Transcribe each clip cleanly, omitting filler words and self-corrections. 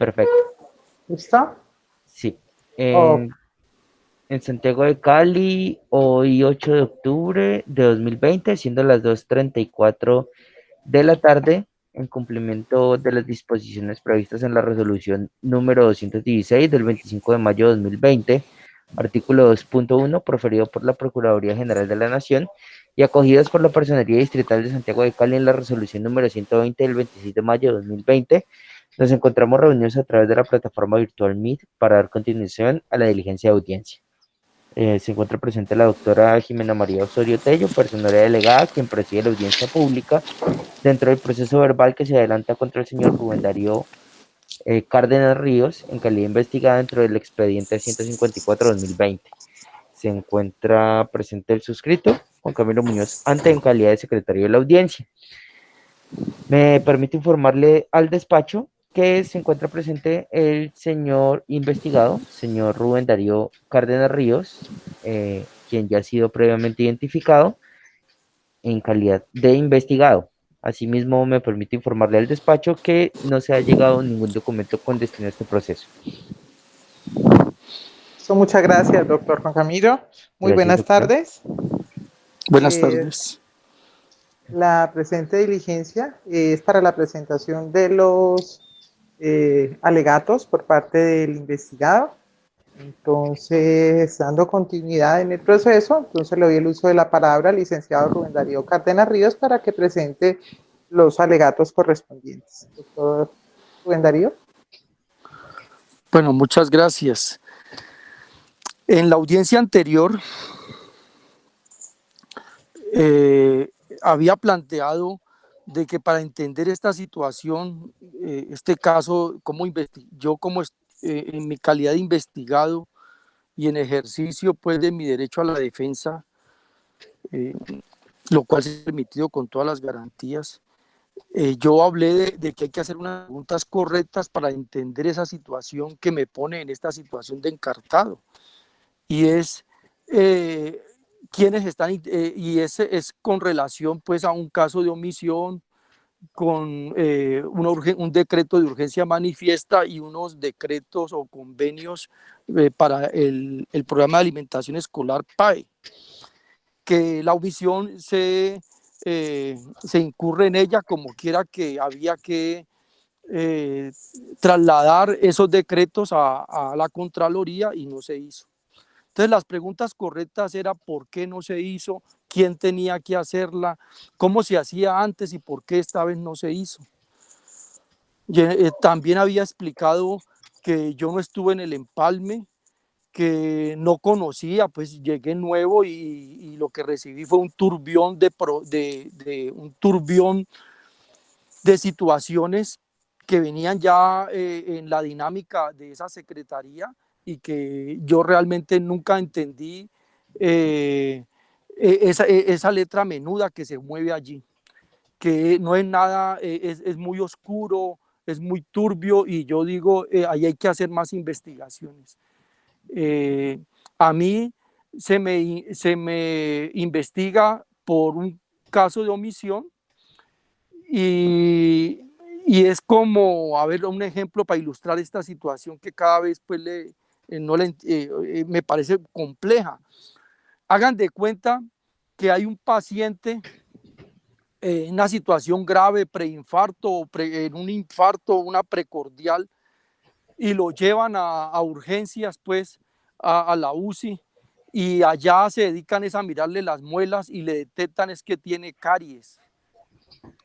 Perfecto. ¿Listo? Sí. Oh, En Santiago de Cali, hoy 8 de octubre de 2020, siendo las 2:34 de la tarde, en cumplimiento de las disposiciones previstas en la resolución número 216 del 25 de mayo de 2020, artículo 2.1, proferido por la Procuraduría General de la Nación y acogidas por la Personería Distrital de Santiago de Cali en la resolución número 120 del 26 de mayo de 2020, nos encontramos reunidos a través de la plataforma virtual Meet para dar continuación a la diligencia de audiencia. Se encuentra presente la doctora Jimena María Osorio Tello, personera delegada, quien preside la audiencia pública dentro del proceso verbal que se adelanta contra el señor Rubén Darío Cárdenas Ríos, en calidad investigada dentro del expediente 154-2020. Se encuentra presente el suscrito, Juan Camilo Muñoz, ante en calidad de secretario de la audiencia. Me permite informarle al despacho que se encuentra presente el señor investigado, señor Rubén Darío Cárdenas Ríos, quien ya ha sido previamente identificado en calidad de investigado. Asimismo, me permite informarle al despacho que no se ha llegado ningún documento con destino a este proceso. muchas gracias, doctor Juan Camilo. Muy Gracias, buenas doctora. tardes. Buenas Eh, tardes. la presente diligencia es para la presentación de los alegatos por parte del investigado. Entonces, dando continuidad en el proceso, entonces le doy el uso de la palabra al licenciado Rubén Darío Cárdenas Ríos para que presente los alegatos correspondientes. Doctor Rubén Darío. Bueno, muchas gracias. En la audiencia anterior había planteado de que para entender esta situación, este caso, yo en mi calidad de investigado y en ejercicio pues de mi derecho a la defensa, eh, lo cual se ha permitido con todas las garantías, yo hablé de que hay que hacer unas preguntas correctas para entender esa situación que me pone en esta situación de encartado. Y es eh, quiénes están, y ese es con relación pues a un caso de omisión, con un decreto de urgencia manifiesta y unos decretos o convenios para el programa de alimentación escolar PAE, que la omisión se incurre en ella como quiera, que había que eh, trasladar esos decretos a la Contraloría y no se hizo. Entonces las preguntas correctas eran por qué no se hizo, quién tenía que hacerla, cómo se hacía antes y por qué esta vez no se hizo. También había explicado que yo no estuve en el empalme, que no conocía, pues llegué nuevo y lo que recibí fue un turbión un turbión de situaciones que venían ya en la dinámica de esa secretaría y que yo realmente nunca entendí esa letra menuda que se mueve allí, que no es nada, es muy oscuro, es muy turbio y yo digo, ahí hay que hacer más investigaciones. A mí se me investiga por un caso de omisión y, y es como, a ver, un ejemplo para ilustrar esta situación que cada vez pues, no me parece compleja. Hagan de cuenta que hay un paciente en una situación grave, preinfarto, en un infarto, una precordial, y lo llevan a urgencias, pues, a la UCI, y allá se dedican es a mirarle las muelas y le detectan es que tiene caries.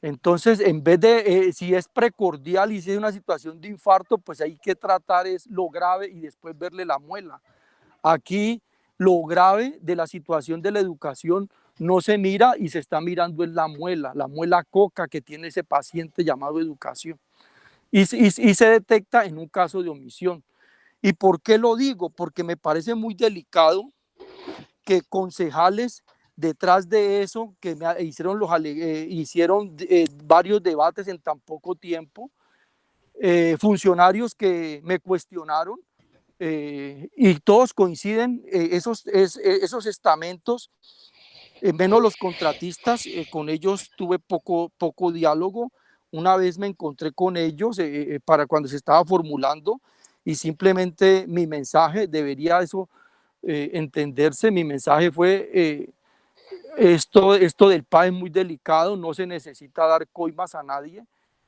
Entonces, en vez de, si es precordial y si es una situación de infarto, pues hay que tratar es lo grave y después verle la muela. Aquí, lo grave de la situación de la educación no se mira y se está mirando en la muela coca que tiene ese paciente llamado educación. Y se detecta en un caso de omisión. ¿Y por qué lo digo? Porque me parece muy delicado que concejales detrás de eso, que hicieron varios debates en tan poco tiempo, funcionarios que me cuestionaron, y todos coinciden, esos estamentos, menos los contratistas, con ellos tuve poco diálogo, una vez me encontré con ellos para cuando se estaba formulando y simplemente mi mensaje debería eso entenderse. Mi mensaje fue esto del PA es muy delicado, no se necesita dar coimas a nadie.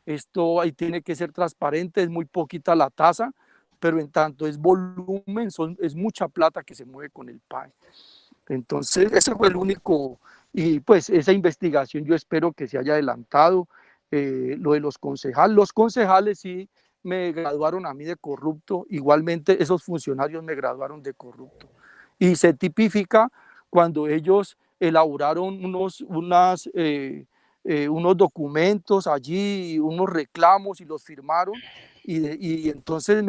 Esto ahí tiene que ser transparente, es muy poquita la tasa, pero en tanto es volumen, es mucha plata que se mueve con el PAE. Entonces, ese fue el único, y pues esa investigación yo espero que se haya adelantado. Lo de los concejales sí me graduaron a mí de corrupto, igualmente esos funcionarios me graduaron de corrupto. Y se tipifica cuando ellos elaboraron unos documentos allí, unos reclamos y los firmaron, y entonces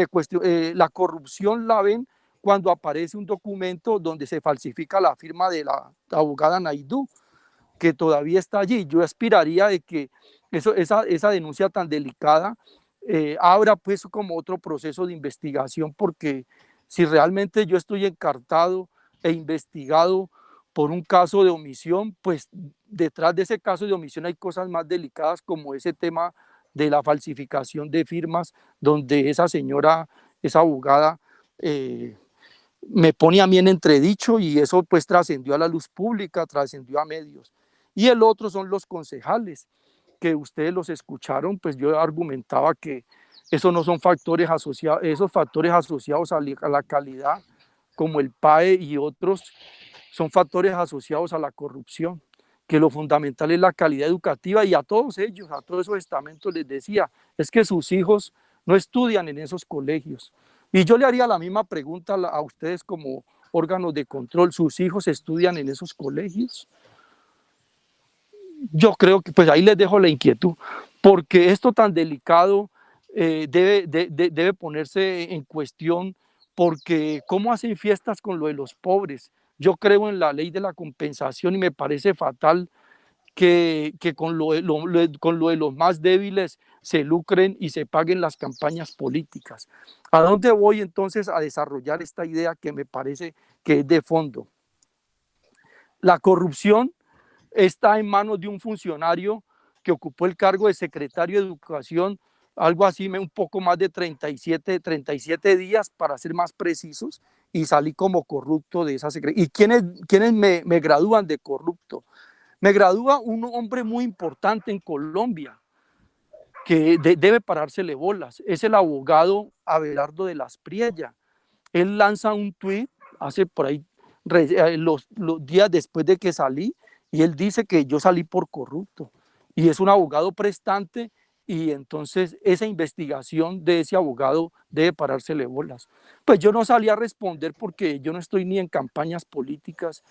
la corrupción la ven cuando aparece un documento donde se falsifica la firma de la abogada Naidoo, que todavía está allí. Yo aspiraría de que esa denuncia tan delicada abra pues como otro proceso de investigación, porque si realmente yo estoy encartado e investigado por un caso de omisión, pues detrás de ese caso de omisión hay cosas más delicadas como ese tema de la falsificación de firmas, donde esa señora, esa abogada, me pone a mí en entredicho, y eso pues trascendió a la luz pública, trascendió a medios. Y el otro son los concejales, que ustedes los escucharon, pues yo argumentaba que esos no son factores asociados, esos factores asociados a la calidad, como el PAE y otros, son factores asociados a la corrupción, que lo fundamental es la calidad educativa, y a todos ellos, a todos esos estamentos les decía, es que sus hijos no estudian en esos colegios. Y yo le haría la misma pregunta a ustedes como órganos de control, ¿sus hijos estudian en esos colegios? Yo creo que pues ahí les dejo la inquietud, porque esto tan delicado debe ponerse en cuestión, porque ¿cómo hacen fiestas con lo de los pobres? Yo creo en la ley de la compensación y me parece fatal que con con lo de los más débiles se lucren y se paguen las campañas políticas. ¿A dónde voy entonces a desarrollar esta idea que me parece que es de fondo? La corrupción está en manos de un funcionario que ocupó el cargo de secretario de Educación, algo así, un poco más de 37 días, para ser más precisos, y salí como corrupto de esa secretaría. ¿Y quiénes me gradúan de corrupto? Me gradúa un hombre muy importante en Colombia, que debe parársele bolas. Es el abogado Abelardo de las Priella. Él lanza un tuit hace por ahí los días después de que salí, y él dice que yo salí por corrupto, y es un abogado prestante, y entonces esa investigación de ese abogado debe parársele bolas. Pues yo no salí a responder porque yo no estoy ni en campañas políticas.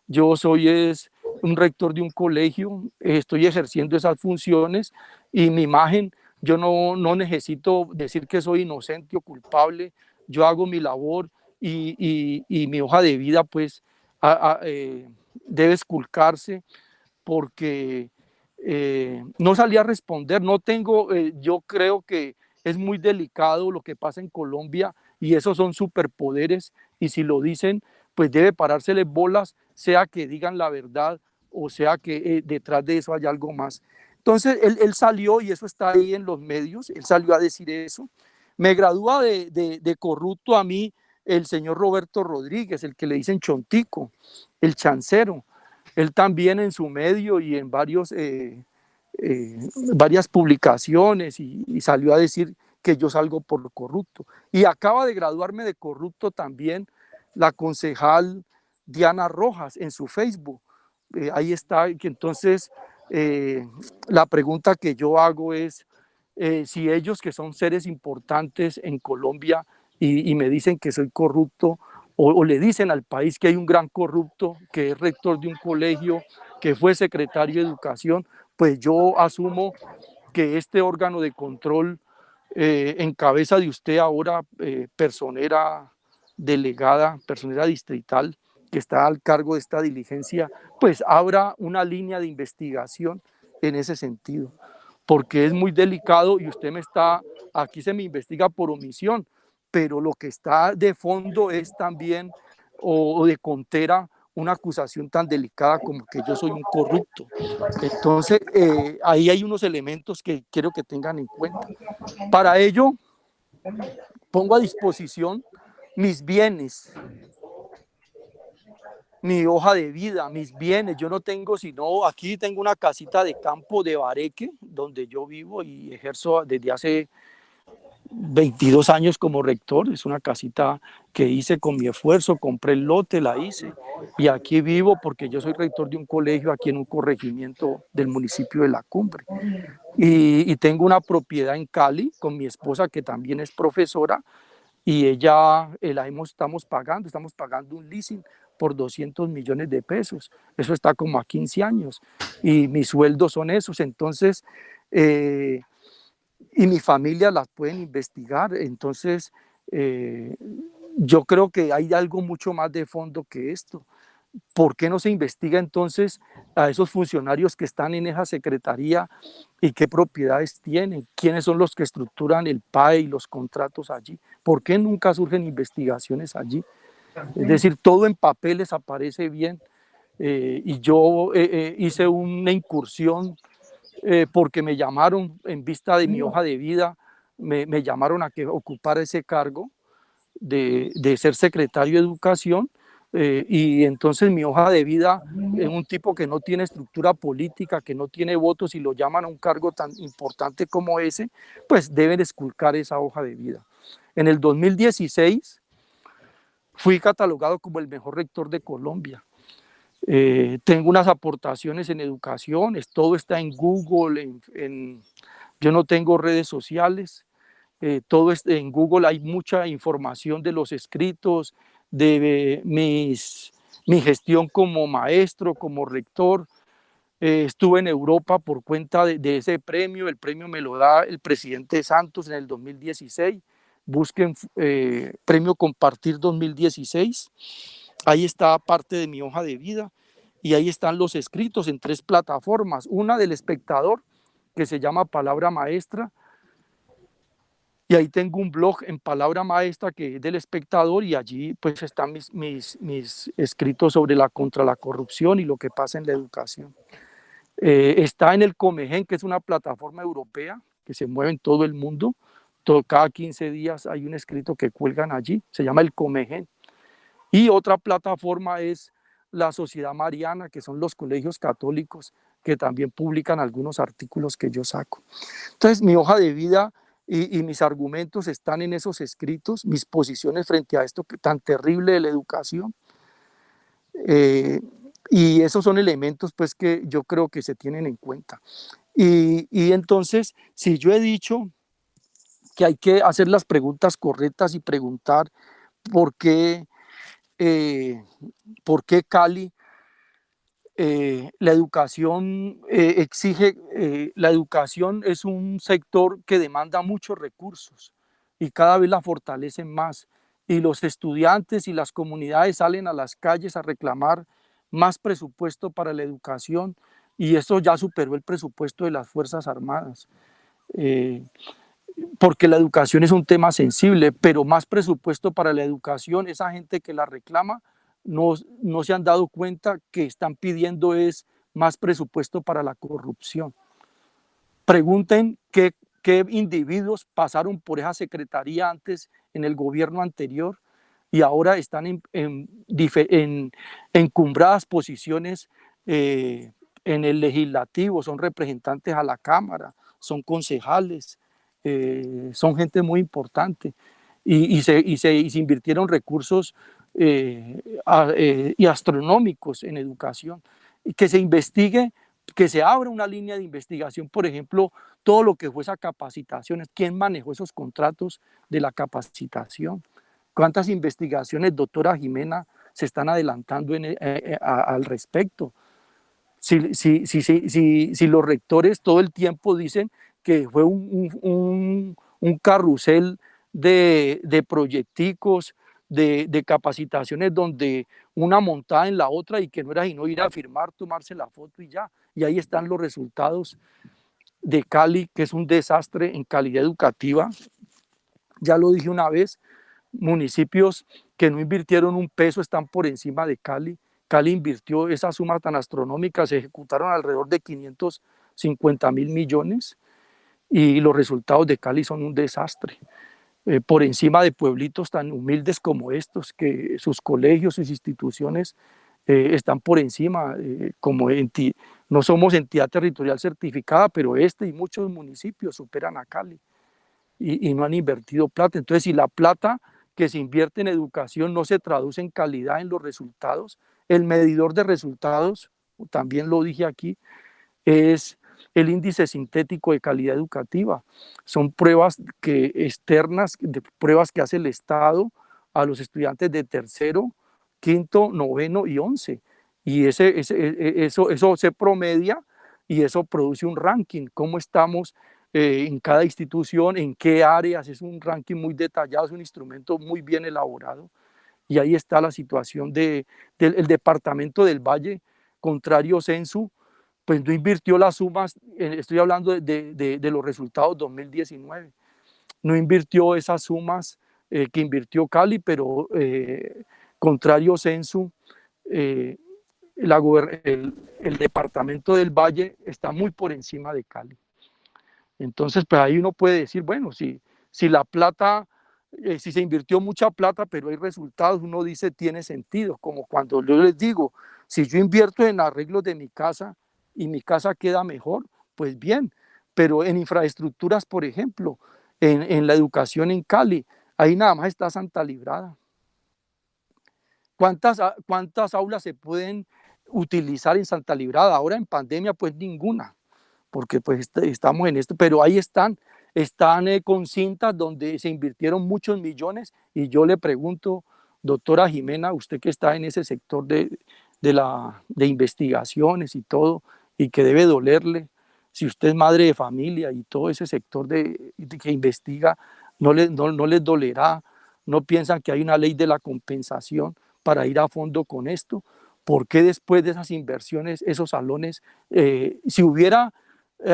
Yo soy un rector de un colegio, estoy ejerciendo esas funciones, y mi imagen, yo no necesito decir que soy inocente o culpable. Yo hago mi labor, y mi hoja de vida pues debe esculcarse, porque no salí a responder, no tengo, yo creo que es muy delicado lo que pasa en Colombia, y esos son superpoderes, y si lo dicen, pues debe parárseles bolas, sea que digan la verdad o sea que detrás de eso haya algo más. Entonces él salió, y eso está ahí en los medios, él salió a decir eso. Me gradúa de corrupto a mí el señor Roberto Rodríguez, el que le dicen Chontico, el chancero. Él también en su medio y en varias publicaciones, y salió a decir que yo salgo por corrupto. Y acaba de graduarme de corrupto también la concejal Diana Rojas en su Facebook. Ahí está, que entonces la pregunta que yo hago es, si ellos, que son seres importantes en Colombia, y me dicen que soy corrupto, o le dicen al país que hay un gran corrupto, que es rector de un colegio, que fue secretario de Educación, pues yo asumo que este órgano de control, en cabeza de usted ahora, personera delegada, personera distrital, que está al cargo de esta diligencia, pues abra una línea de investigación en ese sentido, porque es muy delicado, y aquí se me investiga por omisión, pero lo que está de fondo es también, o de contera, una acusación tan delicada como que yo soy un corrupto. Entonces, ahí hay unos elementos que quiero que tengan en cuenta. Para ello, pongo a disposición mis bienes, mi hoja de vida, mis bienes. Yo no tengo sino, aquí tengo una casita de campo de Bareque, donde yo vivo y ejerzo desde hace 22 años como rector. Es una casita que hice con mi esfuerzo, compré el lote, la hice, y aquí vivo porque yo soy rector de un colegio aquí en un corregimiento del municipio de La Cumbre. Y tengo una propiedad en Cali con mi esposa, que también es profesora, y ella estamos pagando un leasing por 200 millones de pesos. Eso está como a 15 años y mis sueldos son esos. Entonces, y mi familia las pueden investigar. Entonces, yo creo que hay algo mucho más de fondo que esto. ¿Por qué no se investiga entonces a esos funcionarios que están en esa secretaría y qué propiedades tienen? ¿Quiénes son los que estructuran el PAE y los contratos allí? ¿Por qué nunca surgen investigaciones allí? Es decir, todo en papeles aparece bien, y yo hice una incursión porque me llamaron en vista de mi hoja de vida, me llamaron a que ocupara ese cargo de ser secretario de Educación, y entonces mi hoja de vida es un tipo que no tiene estructura política, que no tiene votos, y lo llaman a un cargo tan importante como ese, pues deben esculcar esa hoja de vida. En el 2016 fui catalogado como el mejor rector de Colombia. Tengo unas aportaciones en educación, todo está en Google, yo no tengo redes sociales. Todo en Google hay mucha información de los escritos, de mi gestión como maestro, como rector. Estuve en Europa por cuenta de ese premio. El premio me lo da el presidente Santos en el 2016. Busquen premio Compartir 2016. Ahí está parte de mi hoja de vida y ahí están los escritos en 3 plataformas. Una del Espectador, que se llama Palabra Maestra, y ahí tengo un blog en Palabra Maestra que es del Espectador, y allí pues están mis escritos sobre contra la corrupción y lo que pasa en la educación. Está en el Comegen, que es una plataforma europea que se mueve en todo el mundo. Cada 15 días hay un escrito que cuelgan allí, se llama el Comegen. Y otra plataforma es la Sociedad Mariana, que son los colegios católicos que también publican algunos artículos que yo saco. Entonces, mi hoja de vida y mis argumentos están en esos escritos, mis posiciones frente a esto tan terrible de la educación. Y esos son elementos pues que yo creo que se tienen en cuenta. Y entonces, si yo he dicho que hay que hacer las preguntas correctas y preguntar por qué Cali, la educación exige, la educación es un sector que demanda muchos recursos y cada vez la fortalecen más, y los estudiantes y las comunidades salen a las calles a reclamar más presupuesto para la educación, y eso ya superó el presupuesto de las Fuerzas Armadas. Porque la educación es un tema sensible, pero más presupuesto para la educación, esa gente que la reclama no se han dado cuenta que están pidiendo es más presupuesto para la corrupción. Pregunten qué individuos pasaron por esa secretaría antes en el gobierno anterior y ahora están en encumbradas posiciones en el legislativo, son representantes a la Cámara, son concejales, son gente muy importante, y se invirtieron recursos y astronómicos en educación. Y que se investigue, que se abra una línea de investigación, por ejemplo, todo lo que fue esa capacitación, quién manejó esos contratos de la capacitación, cuántas investigaciones, doctora Jimena, se están adelantando al respecto. Si los rectores todo el tiempo dicen que fue un carrusel de proyecticos, de capacitaciones donde una montada en la otra, y que no era sino ir a firmar, tomarse la foto y ya. Y ahí están los resultados de Cali, que es un desastre en calidad educativa. Ya lo dije una vez, municipios que no invirtieron un peso están por encima de Cali, Cali invirtió esa suma tan astronómica, se ejecutaron alrededor de 550.000 millones y los resultados de Cali son un desastre. Por encima de pueblitos tan humildes como estos, que sus colegios, sus instituciones están por encima, no somos entidad territorial certificada, pero y muchos municipios superan a Cali y no han invertido plata. Entonces, si la plata que se invierte en educación no se traduce en calidad en los resultados, el medidor de resultados, también lo dije aquí, es el índice sintético de calidad educativa. Son pruebas externas, pruebas que hace el Estado a los estudiantes de tercero, quinto, noveno y 11. Y eso se promedia y eso produce un ranking. ¿Cómo estamos en cada institución? ¿En qué áreas? Es un ranking muy detallado, es un instrumento muy bien elaborado. Y ahí está la situación del departamento del Valle, contrario censo, pues no invirtió las sumas, estoy hablando de los resultados 2019, no invirtió esas sumas que invirtió Cali, pero contrario censo, eh, el departamento del Valle está muy por encima de Cali. Entonces, pues ahí uno puede decir, bueno, si la plata, si se invirtió mucha plata, pero hay resultados, uno dice, tiene sentido, como cuando yo les digo, si yo invierto en arreglos de mi casa y mi casa queda mejor, pues bien, pero en infraestructuras, por ejemplo, en la educación en Cali, ahí nada más está Santa Librada. ¿Cuántas aulas se pueden utilizar en Santa Librada? Ahora en pandemia, pues ninguna, porque pues estamos en esto, pero ahí están con cintas donde se invirtieron muchos millones y yo le pregunto, doctora Jimena, usted que está en ese sector de investigaciones y todo, y que debe dolerle, si usted es madre de familia y todo ese sector que investiga, no les dolerá, no piensan que hay una ley de la compensación para ir a fondo con esto. ¿Por qué después de esas inversiones, esos salones, si hubiera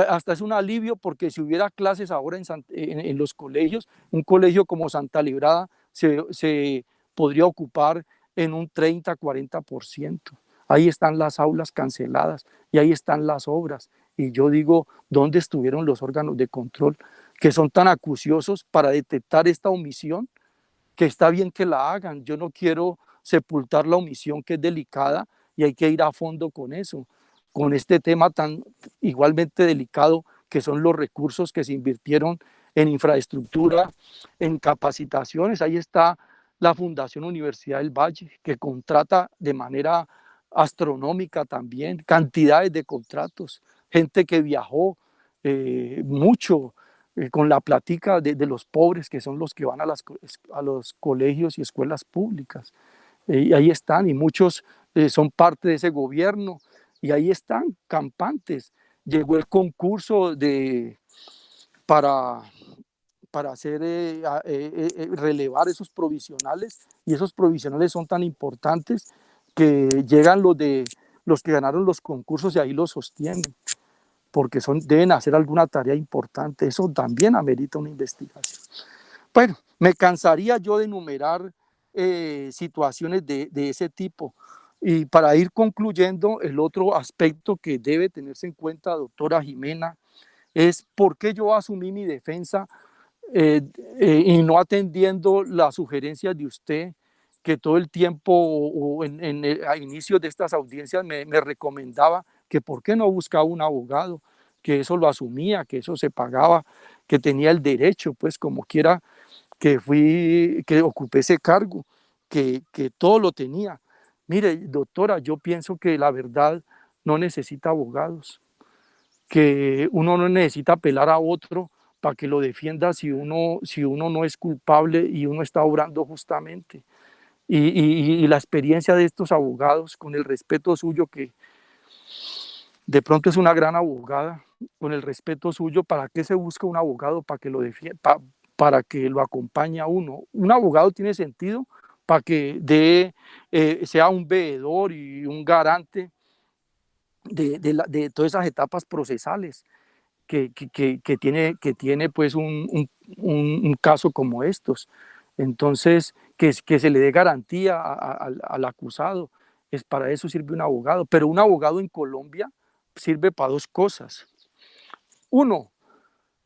hasta es un alivio porque si hubiera clases ahora en los colegios, un colegio como Santa Librada se podría ocupar en un 30-40%. Ahí están las aulas canceladas y ahí están las obras. Y yo digo, ¿dónde estuvieron los órganos de control que son tan acuciosos para detectar esta omisión? Que está bien que la hagan. Yo no quiero sepultar la omisión, que es delicada y hay que ir a fondo con eso, con este tema tan igualmente delicado que son los recursos que se invirtieron en infraestructura, en capacitaciones. Ahí está la Fundación Universidad del Valle, que contrata de manera astronómica también, cantidades de contratos, gente que viajó mucho, con la plática de los pobres, que son los que van a los colegios y escuelas públicas. Y ahí están, y muchos son parte de ese gobierno, y ahí están, campantes. Llegó el concurso para, para hacer, relevar esos provisionales, y esos provisionales son tan importantes que llegan los que ganaron los concursos y ahí los sostienen, porque deben hacer alguna tarea importante. Eso también amerita una investigación. Bueno, me cansaría yo de enumerar situaciones de ese tipo. Y para ir concluyendo, el otro aspecto que debe tenerse en cuenta, doctora Jimena, es por qué yo asumí mi defensa y no atendiendo las sugerencias de usted, que todo el tiempo o a inicios de estas audiencias me recomendaba que por qué no buscaba un abogado, que eso lo asumía, que eso se pagaba, que tenía el derecho, pues como quiera que ocupé ese cargo, que todo lo tenía. Mire, doctora, yo pienso que la verdad no necesita abogados, que uno no necesita apelar a otro para que lo defienda si uno no es culpable y uno está obrando justamente. Y la experiencia de estos abogados, con el respeto suyo, que de pronto es una gran abogada, con el respeto suyo, ¿para qué se busca un abogado? Para que lo defienda, para que lo acompañe a uno. Un abogado tiene sentido para que sea un veedor y un garante de todas esas etapas procesales que tiene pues un caso como estos. Entonces, que se le dé garantía al acusado, para eso sirve un abogado, pero un abogado en Colombia sirve para dos cosas. Uno,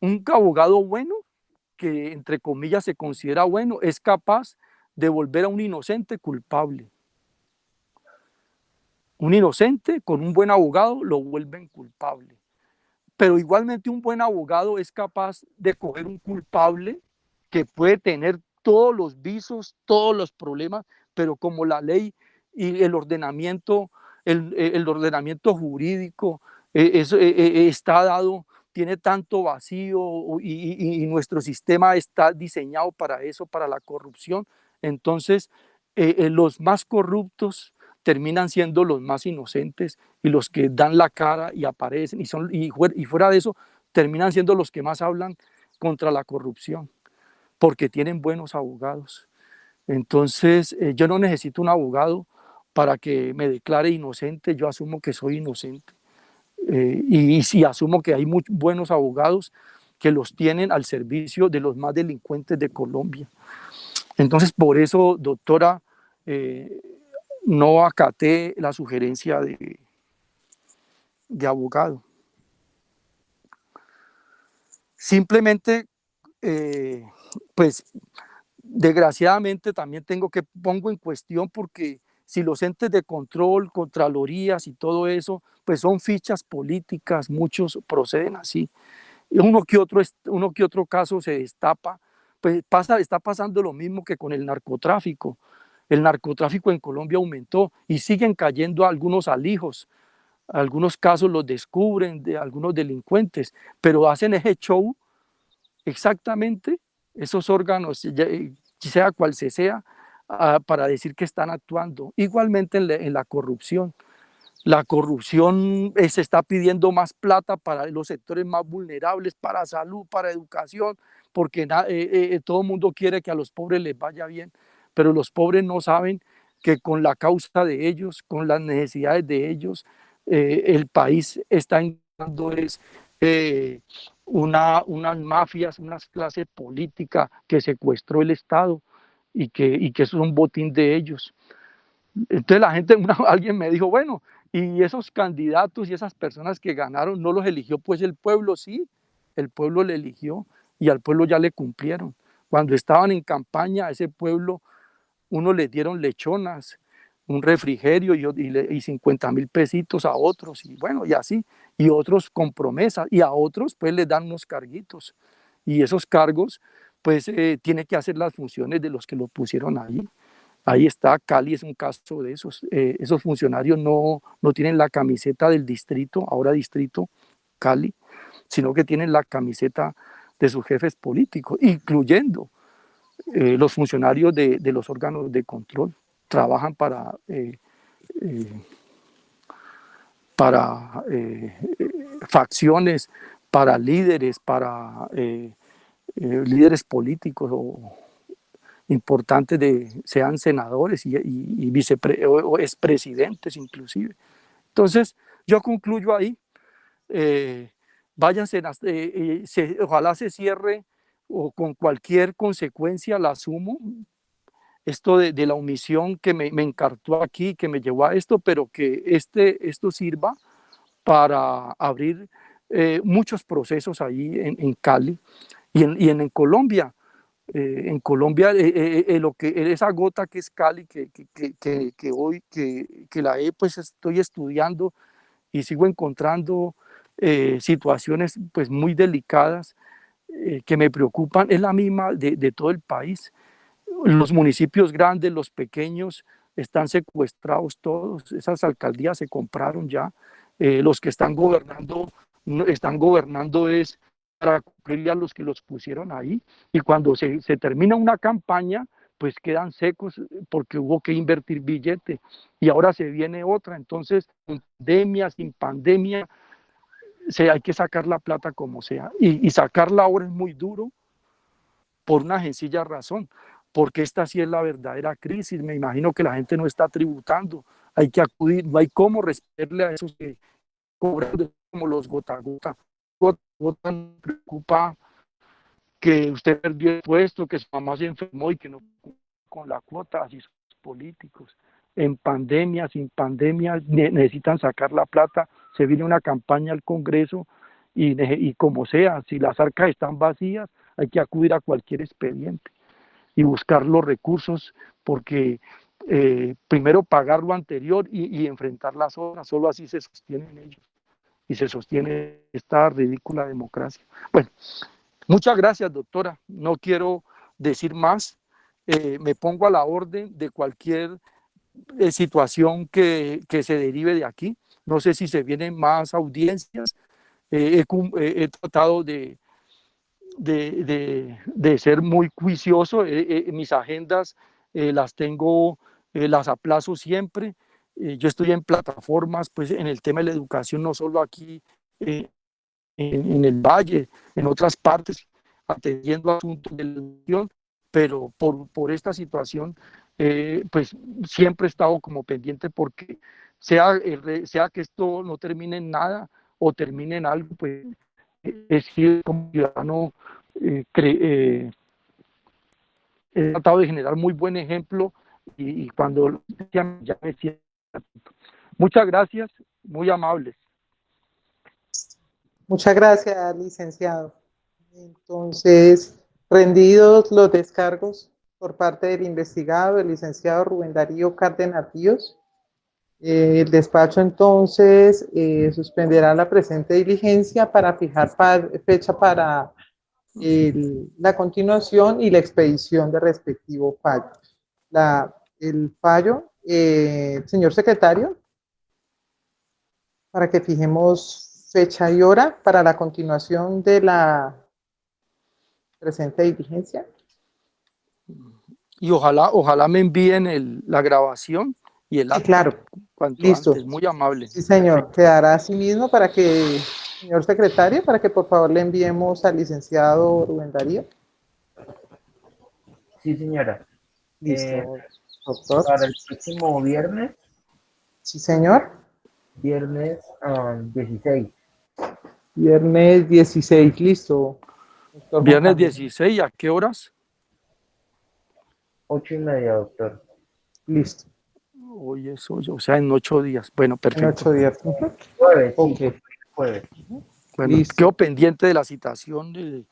un abogado bueno, que entre comillas se considera bueno, es capaz de volver a un inocente culpable. Un inocente con un buen abogado lo vuelven culpable. Pero igualmente un buen abogado es capaz de coger un culpable que puede tener todos los visos, todos los problemas, pero como la ley y el ordenamiento jurídico está dado, tiene tanto vacío y nuestro sistema está diseñado para eso, para la corrupción. Entonces, los más corruptos terminan siendo los más inocentes y los que dan la cara y aparecen y fuera de eso terminan siendo los que más hablan contra la corrupción porque tienen buenos abogados. Entonces yo no necesito un abogado para que me declare inocente, yo asumo que soy inocente y si asumo que hay muy buenos abogados que los tienen al servicio de los más delincuentes de Colombia. Entonces por eso, doctora, no acaté la sugerencia de abogado. Simplemente, pues, desgraciadamente también pongo en cuestión porque si los entes de control, contralorías y todo eso, pues son fichas políticas, muchos proceden así. Uno que otro caso se destapa, pues está pasando lo mismo que con el narcotráfico. El narcotráfico en Colombia aumentó y siguen cayendo algunos alijos. Algunos casos los descubren de algunos delincuentes, pero hacen ese show exactamente, esos órganos, sea cual sea, para decir que están actuando. Igualmente en la corrupción. La corrupción se está pidiendo más plata para los sectores más vulnerables, para salud, para educación, porque todo el mundo quiere que a los pobres les vaya bien, pero los pobres no saben que con la causa de ellos, con las necesidades de ellos, el país está entrando unas mafias, unas clases políticas que secuestró el Estado y que es un botín de ellos. Entonces la gente, alguien me dijo, bueno, y esos candidatos y esas personas que ganaron, ¿no los eligió pues el pueblo? Sí, el pueblo le eligió y al pueblo ya le cumplieron. Cuando estaban en campaña, a ese pueblo, uno les dieron lechonas, un refrigerio y 50,000 pesitos a otros, y bueno, y así, y otros con promesas, y a otros pues les dan unos carguitos, y esos cargos pues tiene que hacer las funciones de los que lo pusieron ahí. Ahí está, Cali es un caso de esos. Esos funcionarios no tienen la camiseta del distrito, ahora distrito Cali, sino que tienen la camiseta de sus jefes políticos, incluyendo los funcionarios de los órganos de control. Trabajan para facciones, para líderes, para líderes políticos o importantes, sean senadores y o expresidentes inclusive. Entonces, yo concluyo ahí. Váyanse, ojalá se cierre o con cualquier consecuencia la asumo, esto de la omisión que me encartó aquí, que me llevó a esto, pero que esto sirva para abrir muchos procesos ahí en Cali y en Colombia. En Colombia, esa gota que es Cali, que hoy pues estoy estudiando y sigo encontrando situaciones pues muy delicadas que me preocupan, es la misma de todo el país. Los municipios grandes, los pequeños, están secuestrados todos, esas alcaldías se compraron ya, los que están gobernando es para cumplirle a los que los pusieron ahí, y cuando se termina una campaña, pues quedan secos porque hubo que invertir billete, y ahora se viene otra, entonces, con pandemia, sin pandemia, hay que sacar la plata como sea, y sacarla ahora es muy duro, por una sencilla razón, porque esta sí es la verdadera crisis. Me imagino que la gente no está tributando, hay que acudir, no hay cómo responderle a esos que cobran como los gota a gota. Gota a gota me preocupa que usted perdió el puesto, que su mamá se enfermó y que no con la cuota, así son los políticos. en pandemia, sin pandemia, necesitan sacar la plata, se viene una campaña al Congreso y como sea, si las arcas están vacías, hay que acudir a cualquier expediente y buscar los recursos, porque primero pagar lo anterior y enfrentar las obras, solo así se sostienen ellos y se sostiene esta ridícula democracia. Bueno, muchas gracias, doctora. No quiero decir más. Me pongo a la orden de cualquier situación que se derive de aquí. No sé si se vienen más audiencias. He tratado de ser muy juicioso. Mis agendas las tengo, las aplazo siempre. Yo estoy en plataformas, pues en el tema de la educación, no solo aquí en el Valle, en otras partes, atendiendo asuntos de la educación, pero por esta situación, pues siempre he estado como pendiente porque sea que esto no termine en nada o termine en algo, pues he sido como ciudadano, he tratado de generar muy buen ejemplo y cuando ya me siento. Muchas gracias, muy amables. Muchas gracias, licenciado. Entonces, rendidos los descargos por parte del investigado, el licenciado Rubén Darío Cárdenas Ríos, el despacho entonces suspenderá la presente diligencia para fijar fecha para la continuación y la expedición de respectivo fallo. El fallo, señor secretario, para que fijemos fecha y hora para la continuación de la presente diligencia. Y ojalá me envíen la grabación y el Sí, acta claro. cuanto Listo. antes. Muy amable. Sí, señor. Perfecto. Quedará así mismo para que, señor secretario, para que por favor le enviemos al licenciado Rubén Darío. Sí, señora. Listo, doctor. Para el próximo viernes, Sí, señor. viernes 16. Viernes 16, listo. Doctor Juan Viernes Camilo. 16, ¿a qué horas? 8:30, doctor. Listo. Hoy es hoy, o sea, en 8 días. Bueno, En perfecto. 8 días. Jueves, sí, Ok. jueves. Bueno, quedo Listo. pendiente de la citación y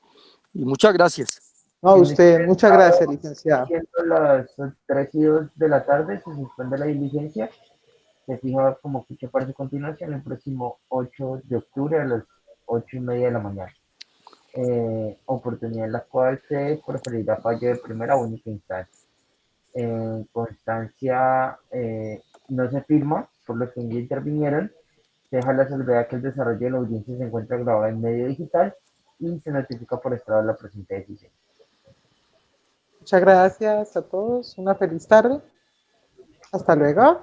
muchas gracias. No, En este usted, muchas gracias, estado, licenciado. siendo las 3:02 de la tarde, se suspende la diligencia. Se fija como fecha para su continuación el próximo 8 de octubre a las 8:30 de la mañana. Oportunidad en la cual se proferirá fallo de primera o única instancia. En constancia no se firma por los que ya intervinieron. Se deja la salvedad que el desarrollo de la audiencia se encuentra grabado en medio digital y se notifica por estado de la presente decisión. Muchas gracias a todos. Una feliz tarde. Hasta luego.